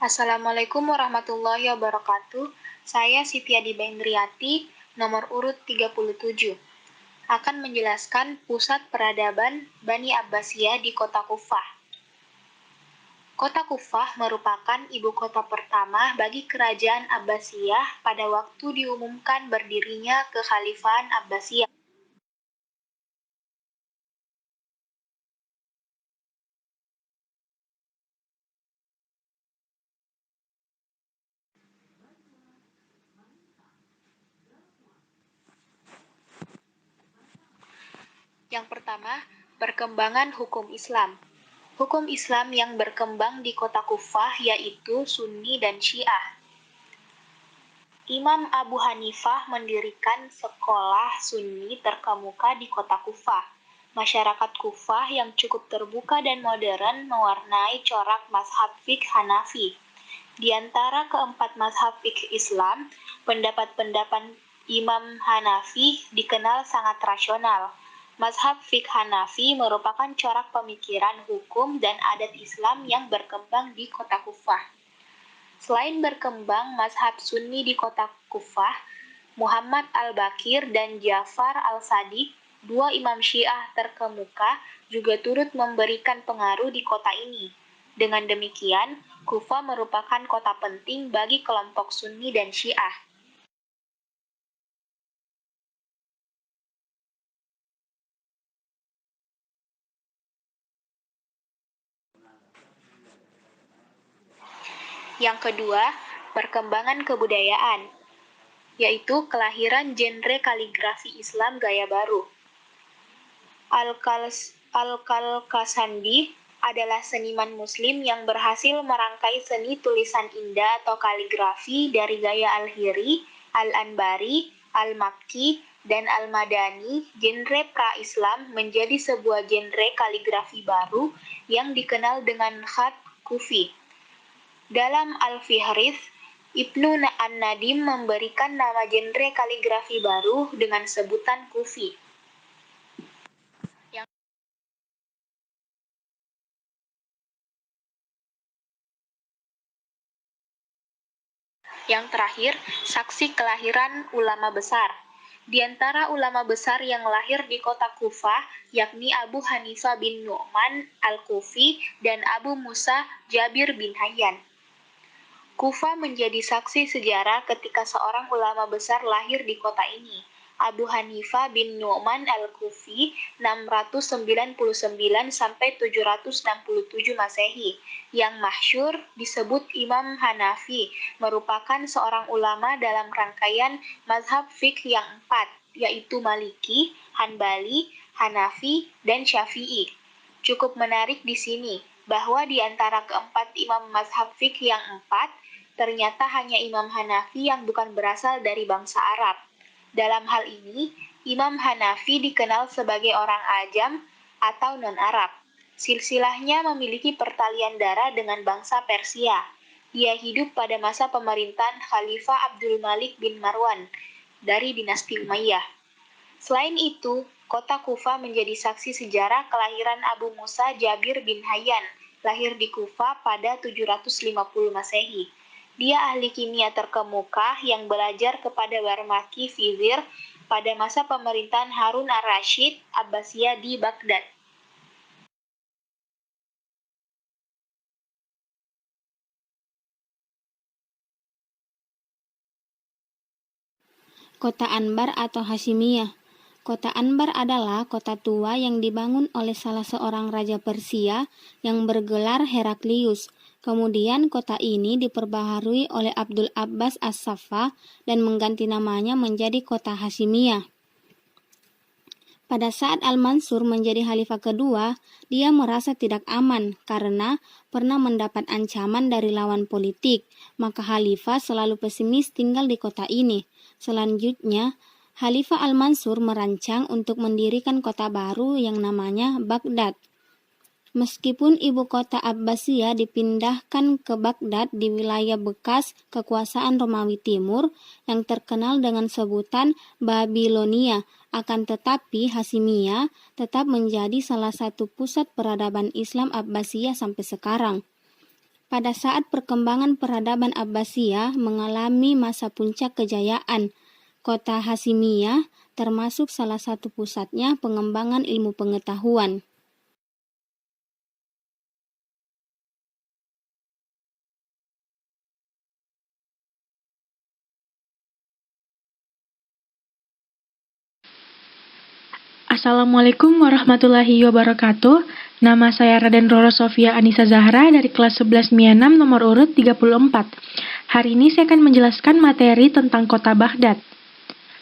Assalamualaikum warahmatullahi wabarakatuh. Saya Siti Adibendriati, nomor urut 37. Akan menjelaskan pusat peradaban Bani Abbasiyah di kota Kufah. Kota Kufah merupakan ibu kota pertama bagi kerajaan Abbasiyah pada waktu diumumkan berdirinya Kekhalifahan Abbasiyah. Yang pertama, perkembangan hukum Islam. Hukum Islam yang berkembang di kota Kufah yaitu Sunni dan Syiah. Imam Abu Hanifah mendirikan sekolah Sunni terkemuka di kota Kufah. Masyarakat Kufah yang cukup terbuka dan modern mewarnai corak mazhab fiqh Hanafi. Di antara keempat mazhab fiqh Islam, pendapat-pendapat Imam Hanafi dikenal sangat rasional. Mazhab fiqh Hanafi merupakan corak pemikiran hukum dan adat Islam yang berkembang di kota Kufah. Selain berkembang mazhab Sunni di kota Kufah, Muhammad al-Bakir dan Ja'far al-Sadiq, dua imam Syiah terkemuka, juga turut memberikan pengaruh di kota ini. Dengan demikian, Kufah merupakan kota penting bagi kelompok Sunni dan Syiah. Yang kedua, perkembangan kebudayaan, yaitu kelahiran genre kaligrafi Islam gaya baru. Al-Kalkasandi adalah seniman muslim yang berhasil merangkai seni tulisan indah atau kaligrafi dari gaya Al-Hiri, Al-Anbari, Al-Makki, dan Al-Madani. Genre pra-Islam menjadi sebuah genre kaligrafi baru yang dikenal dengan khat Kufi. Dalam Al-Fihris, Ibnu An-Nadim memberikan nama genre kaligrafi baru dengan sebutan Kufi. Yang terakhir, saksi kelahiran ulama besar. Di antara ulama besar yang lahir di kota Kufah, yakni Abu Hanifah bin Nu'man al-Kufi dan Abu Musa Jabir bin Hayyan. Kufah menjadi saksi sejarah ketika seorang ulama besar lahir di kota ini. Abu Hanifah bin Nu'man al-Kufi 699 sampai 767 Masehi, yang masyhur disebut Imam Hanafi, merupakan seorang ulama dalam rangkaian mazhab fiqh yang empat, yaitu Maliki, Hanbali, Hanafi, dan Syafi'i. Cukup menarik di sini bahwa di antara keempat imam mazhab fiqh yang empat, ternyata hanya Imam Hanafi yang bukan berasal dari bangsa Arab. Dalam hal ini, Imam Hanafi dikenal sebagai orang Ajam atau non-Arab. Silsilahnya memiliki pertalian darah dengan bangsa Persia. Dia hidup pada masa pemerintahan Khalifah Abdul Malik bin Marwan dari dinasti Umayyah. Selain itu, kota Kufah menjadi saksi sejarah kelahiran Abu Musa Jabir bin Hayyan, lahir di Kufah pada 750 Masehi. Dia ahli kimia terkemuka yang belajar kepada Barmaki Vizir pada masa pemerintahan Harun ar-Rasyid Abbasiyah di Baghdad. Kota Anbar atau Hasyimiyah. Kota Anbar adalah kota tua yang dibangun oleh salah seorang raja Persia yang bergelar Heraklius. Kemudian kota ini diperbaharui oleh Abdul Abbas As-Saffah dan mengganti namanya menjadi kota Hasyimiyah. Pada saat Al-Mansur menjadi khalifah kedua, dia merasa tidak aman karena pernah mendapat ancaman dari lawan politik, maka khalifah selalu pesimis tinggal di kota ini. Selanjutnya, Khalifah Al-Mansur merancang untuk mendirikan kota baru yang namanya Baghdad. Meskipun ibu kota Abbasiyah dipindahkan ke Baghdad di wilayah bekas kekuasaan Romawi Timur yang terkenal dengan sebutan Babilonia, akan tetapi Hasyimiyah tetap menjadi salah satu pusat peradaban Islam Abbasiyah sampai sekarang. Pada saat perkembangan peradaban Abbasiyah mengalami masa puncak kejayaan, kota Hasimiyah termasuk salah satu pusatnya pengembangan ilmu pengetahuan. Assalamualaikum warahmatullahi wabarakatuh. Nama saya Raden Roro Sofia Anissa Zahra dari kelas 11 MIA 6 nomor urut 34. Hari ini saya akan menjelaskan materi tentang kota Baghdad.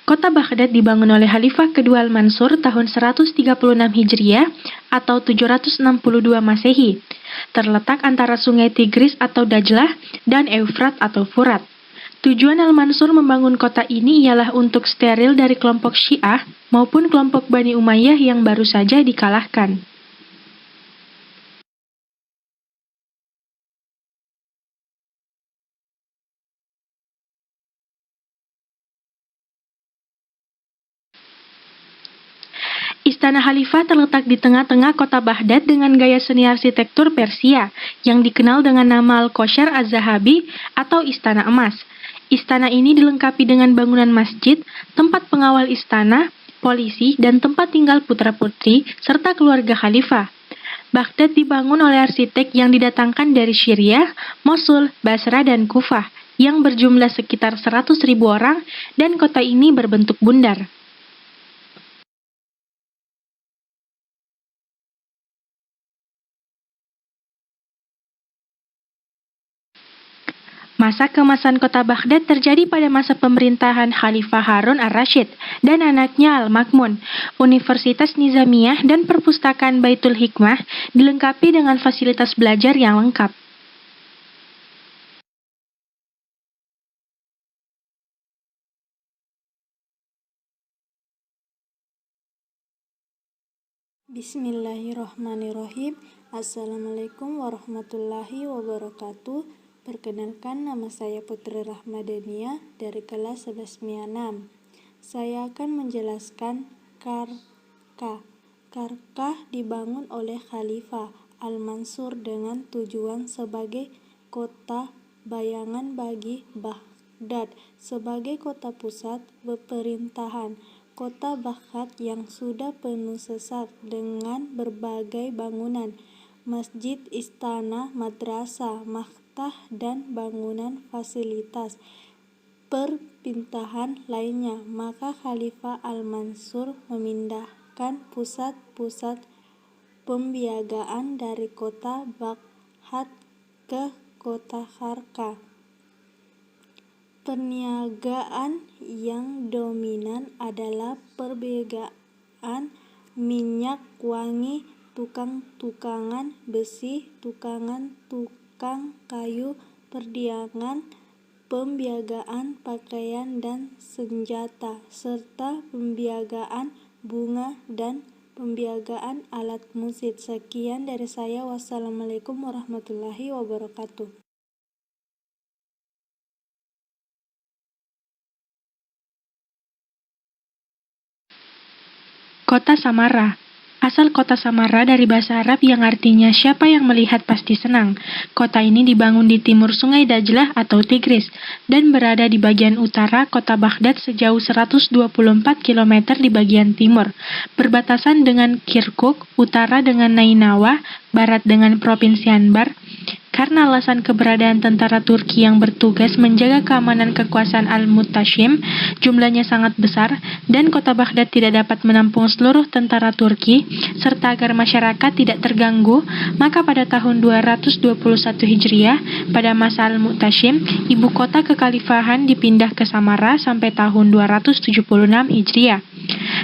Kota Baghdad dibangun oleh Khalifah kedua Al-Mansur tahun 136 Hijriah atau 762 Masehi. Terletak antara sungai Tigris atau Dajlah dan Eufrat atau Furat. Tujuan Al-Mansur membangun kota ini ialah untuk steril dari kelompok Syiah maupun kelompok Bani Umayyah yang baru saja dikalahkan. Istana Khalifah terletak di tengah-tengah kota Baghdad dengan gaya seni arsitektur Persia yang dikenal dengan nama Al-Qasr Az-Zahabi atau Istana Emas. Istana ini dilengkapi dengan bangunan masjid, tempat pengawal istana, polisi, dan tempat tinggal putra-putri serta keluarga Khalifah. Baghdad dibangun oleh arsitek yang didatangkan dari Syria, Mosul, Basra, dan Kufah yang berjumlah sekitar 100.000 orang dan kota ini berbentuk bundar. Masa keemasan kota Baghdad terjadi pada masa pemerintahan Khalifah Harun ar-Rasyid dan anaknya Al-Ma'mun. Universitas Nizamiyah dan perpustakaan Baitul Hikmah dilengkapi dengan fasilitas belajar yang lengkap. Bismillahirrahmanirrahim. Assalamualaikum warahmatullahi wabarakatuh. Perkenalkan, nama saya Putri Rahmadania dari kelas 11 MIA 6. Saya akan menjelaskan Karkah. Karkah dibangun oleh Khalifah Al-Mansur dengan tujuan sebagai kota bayangan bagi Baghdad sebagai kota pusat pemerintahan. Kota Baghdad yang sudah penuh sesak dengan berbagai bangunan, masjid, istana, madrasah, maktabah, dan bangunan fasilitas perpintahan lainnya, maka Khalifah Al-Mansur memindahkan pusat-pusat pembiagaan dari kota Baghdad ke kota Karkah. Perniagaan yang dominan adalah perniagaan minyak wangi, tukang-tukangan besi, tukang kayu, perdagangan, pembiagaan pakaian dan senjata, serta pembiagaan bunga dan pembiagaan alat musik. Sekian dari saya. Wassalamualaikum warahmatullahi wabarakatuh. Kota Samarra. Asal kota Samarra dari bahasa Arab yang artinya siapa yang melihat pasti senang. Kota ini dibangun di timur sungai Dajlah atau Tigris dan berada di bagian utara kota Baghdad sejauh 124 km di bagian timur, berbatasan dengan Kirkuk, utara dengan Nainawa, barat dengan Provinsi Anbar. Karena alasan keberadaan tentara Turki yang bertugas menjaga keamanan kekuasaan Al-Muttashim, jumlahnya sangat besar, dan kota Baghdad tidak dapat menampung seluruh tentara Turki, serta agar masyarakat tidak terganggu, maka pada tahun 221 Hijriah, pada masa Al-Muttashim, ibu kota kekhalifahan dipindah ke Samarra sampai tahun 276 Hijriah.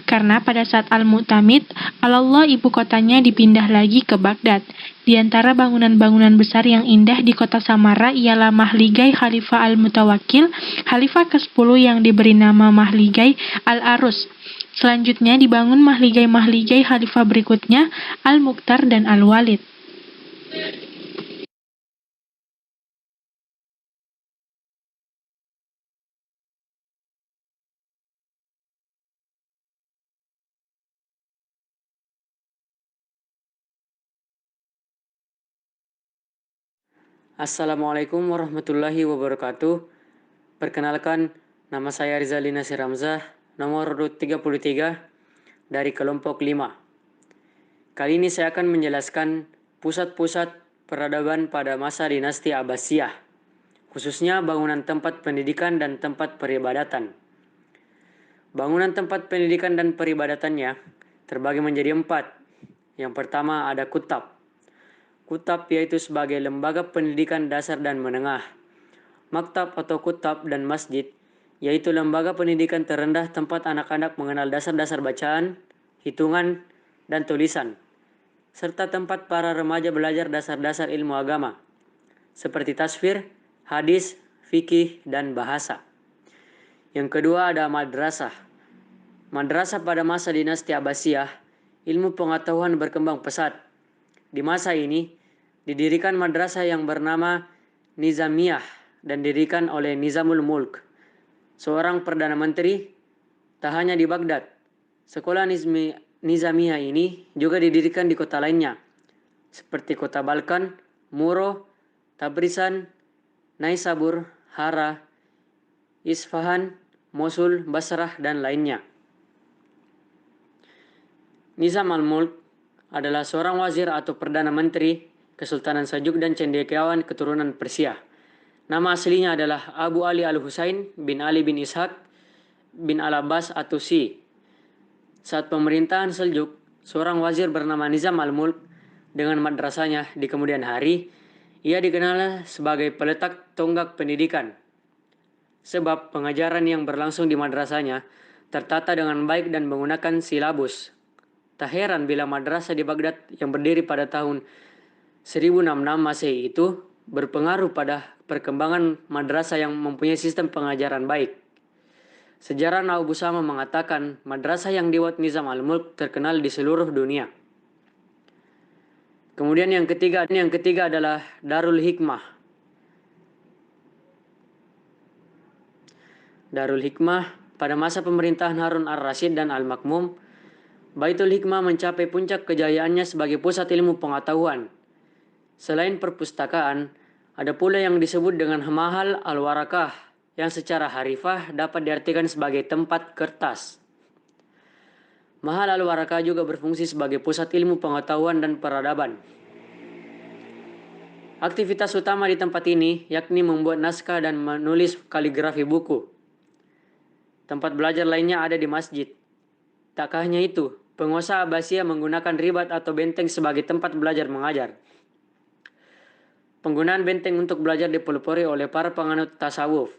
Karena pada saat Al-Mu'tamid, Allah ibu kotanya dipindah lagi ke Baghdad. Di antara bangunan-bangunan besar yang indah di kota Samarra ialah Mahligai Khalifah Al-Mutawakkil, Khalifah ke-10 yang diberi nama Mahligai Al-Arus. Selanjutnya dibangun Mahligai-Mahligai Khalifah berikutnya, Al-Mukhtar dan Al-Walid. Assalamualaikum warahmatullahi wabarakatuh. Perkenalkan, nama saya Rizalina Siramzah, nomor urut 33 dari kelompok 5. Kali ini saya akan menjelaskan pusat-pusat peradaban pada masa dinasti Abbasiyah, khususnya bangunan tempat pendidikan dan tempat peribadatan. Bangunan tempat pendidikan dan peribadatannya terbagi menjadi 4. Yang pertama ada kutab. Kutab yaitu sebagai lembaga pendidikan dasar dan menengah. Maktab atau kutab dan masjid yaitu lembaga pendidikan terendah tempat anak-anak mengenal dasar-dasar bacaan, hitungan, dan tulisan, serta tempat para remaja belajar dasar-dasar ilmu agama, seperti tasfir, hadis, fikih, dan bahasa. Yang kedua ada madrasah. Madrasah pada masa dinasti Abbasiyah, ilmu pengetahuan berkembang pesat. Di masa ini, didirikan madrasah yang bernama Nizamiyah dan didirikan oleh Nizamul Mulk, seorang Perdana Menteri, tak hanya di Baghdad. Sekolah Nizamiyah ini juga didirikan di kota lainnya, seperti kota Balkan, Muro, Tabrisan, Naisabur, Hara, Isfahan, Mosul, Basrah, dan lainnya. Nizam al-Mulk adalah seorang wazir atau Perdana Menteri Kesultanan Seljuk dan cendekiawan keturunan Persia. Nama aslinya adalah Abu Ali al-Husain bin Ali bin Ishaq bin al-Abbas Atusi. Saat pemerintahan Seljuk, seorang wazir bernama Nizam al-Mulk dengan madrasahnya di kemudian hari, ia dikenal sebagai peletak tonggak pendidikan. Sebab pengajaran yang berlangsung di madrasahnya tertata dengan baik dan menggunakan silabus. Tak heran bila madrasah di Baghdad yang berdiri pada tahun 1066 Masehi itu berpengaruh pada perkembangan madrasah yang mempunyai sistem pengajaran baik. Sejarah Abu Usama mengatakan madrasah yang dibuat Nizam al-Mulk terkenal di seluruh dunia. Kemudian yang ketiga adalah Darul Hikmah. Darul Hikmah pada masa pemerintahan Harun ar-Rasyid dan Al-Makmum, Baitul Hikmah mencapai puncak kejayaannya sebagai pusat ilmu pengetahuan. Selain perpustakaan, ada pula yang disebut dengan Mahal al-Warakah, yang secara harifah dapat diartikan sebagai tempat kertas. Mahal al-Warakah juga berfungsi sebagai pusat ilmu pengetahuan dan peradaban. Aktivitas utama di tempat ini yakni membuat naskah dan menulis kaligrafi buku. Tempat belajar lainnya ada di masjid. Tak hanya itu, penguasa Abbasiyah menggunakan ribat atau benteng sebagai tempat belajar mengajar. Penggunaan benteng untuk belajar dipelopori oleh para penganut tasawuf.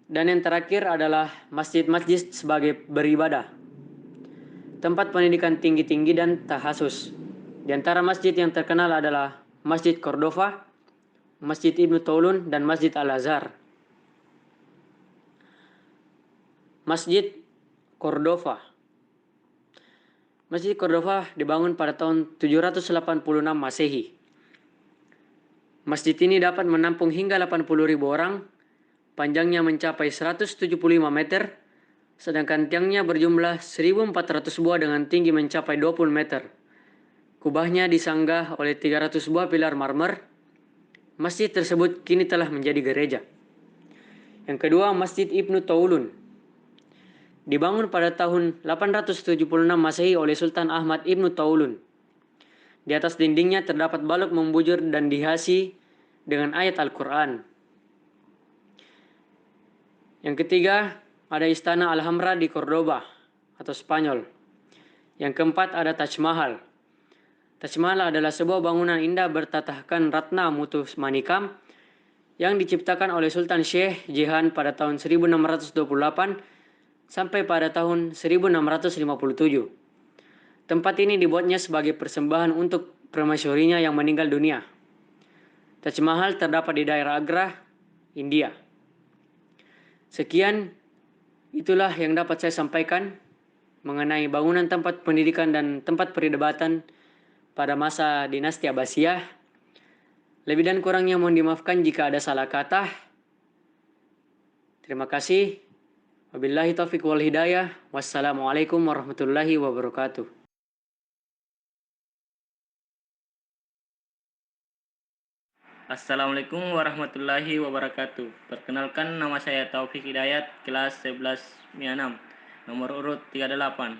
Dan yang terakhir adalah masjid-masjid sebagai beribadah, tempat pendidikan tinggi-tinggi dan tahasus. Di antara masjid yang terkenal adalah Masjid Cordova, Masjid Ibnu Taulun, dan Masjid Al-Azhar. Masjid Cordova. Masjid Cordova dibangun pada tahun 786 Masehi. Masjid ini dapat menampung hingga 80.000 orang, panjangnya mencapai 175 meter, sedangkan tiangnya berjumlah 1.400 buah dengan tinggi mencapai 20 meter. Kubahnya disanggah oleh 300 buah pilar marmer. Masjid tersebut kini telah menjadi gereja. Yang kedua, Masjid Ibnu Taulun. Dibangun pada tahun 876 Masehi oleh Sultan Ahmad Ibnu Taulun. Di atas dindingnya terdapat balok membujur dan dihiasi dengan ayat Al-Quran. Yang ketiga, ada Istana Alhambra di Cordoba atau Spanyol. Yang keempat ada Taj Mahal. Taj Mahal adalah sebuah bangunan indah bertatahkan ratna mutu manikam yang diciptakan oleh Sultan Syekh Jehan pada tahun 1628 sampai pada tahun 1657. Tempat ini dibuatnya sebagai persembahan untuk permasyurinya yang meninggal dunia. Taj Mahal terdapat di daerah Agra, India. Sekian, itulah yang dapat saya sampaikan mengenai bangunan tempat pendidikan dan tempat peribadatan pada masa dinasti Abbasiyah. Lebih dan kurangnya mohon dimaafkan jika ada salah kata. Terima kasih. Wabillahi taufiq wal hidayah. Wassalamualaikum warahmatullahi wabarakatuh. Assalamualaikum warahmatullahi wabarakatuh. Perkenalkan, nama saya Taufik Hidayat, kelas 11 MIA 6, nomor urut 38.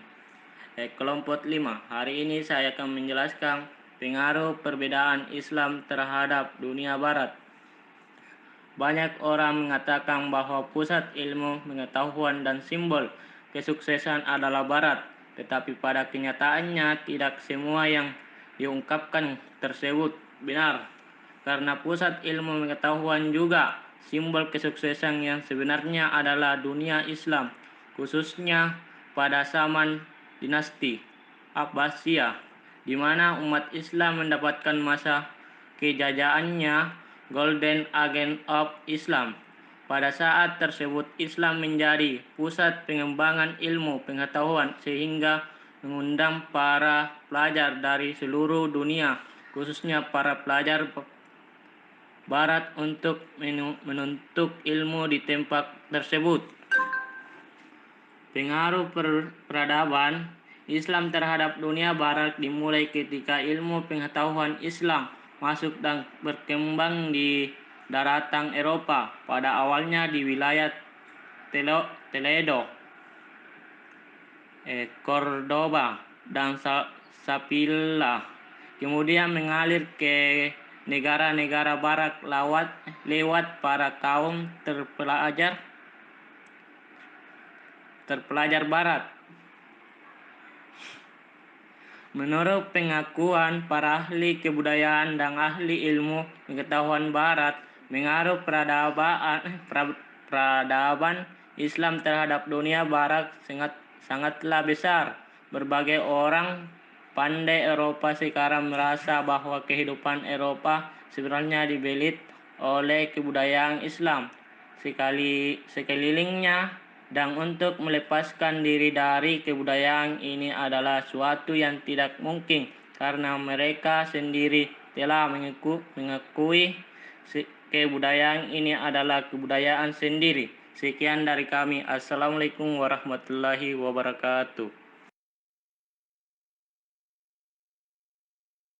Kelompok 5. Hari ini saya akan menjelaskan pengaruh perbedaan Islam terhadap dunia barat. Banyak orang mengatakan bahwa pusat ilmu, pengetahuan, dan simbol kesuksesan adalah barat, tetapi pada kenyataannya tidak semua yang diungkapkan tersebut benar. Karena pusat ilmu pengetahuan juga simbol kesuksesan yang sebenarnya adalah dunia Islam, khususnya pada zaman dinasti Abbasiyah, di mana umat Islam mendapatkan masa kejayaannya, Golden Age of Islam. Pada saat tersebut Islam menjadi pusat pengembangan ilmu pengetahuan sehingga mengundang para pelajar dari seluruh dunia, khususnya para pelajar Barat untuk menuntut ilmu di tempat tersebut. Pengaruh peradaban Islam terhadap dunia Barat dimulai ketika ilmu pengetahuan Islam masuk dan berkembang di daratan Eropa, pada awalnya di wilayah Toledo, Cordoba, dan Sevilla, kemudian mengalir ke negara-negara barat lewat para kaum terpelajar barat. Menurut pengakuan para ahli kebudayaan dan ahli ilmu pengetahuan barat, pengaruh peradaban Islam terhadap dunia barat sangatlah besar. Berbagai orang pandai Eropa sekarang merasa bahwa kehidupan Eropa sebenarnya dibelit oleh kebudayaan Islam sekelilingnya, dan untuk melepaskan diri dari kebudayaan ini adalah suatu yang tidak mungkin karena mereka sendiri telah mengakui kebudayaan ini adalah kebudayaan sendiri. Sekian dari kami. Assalamualaikum warahmatullahi wabarakatuh.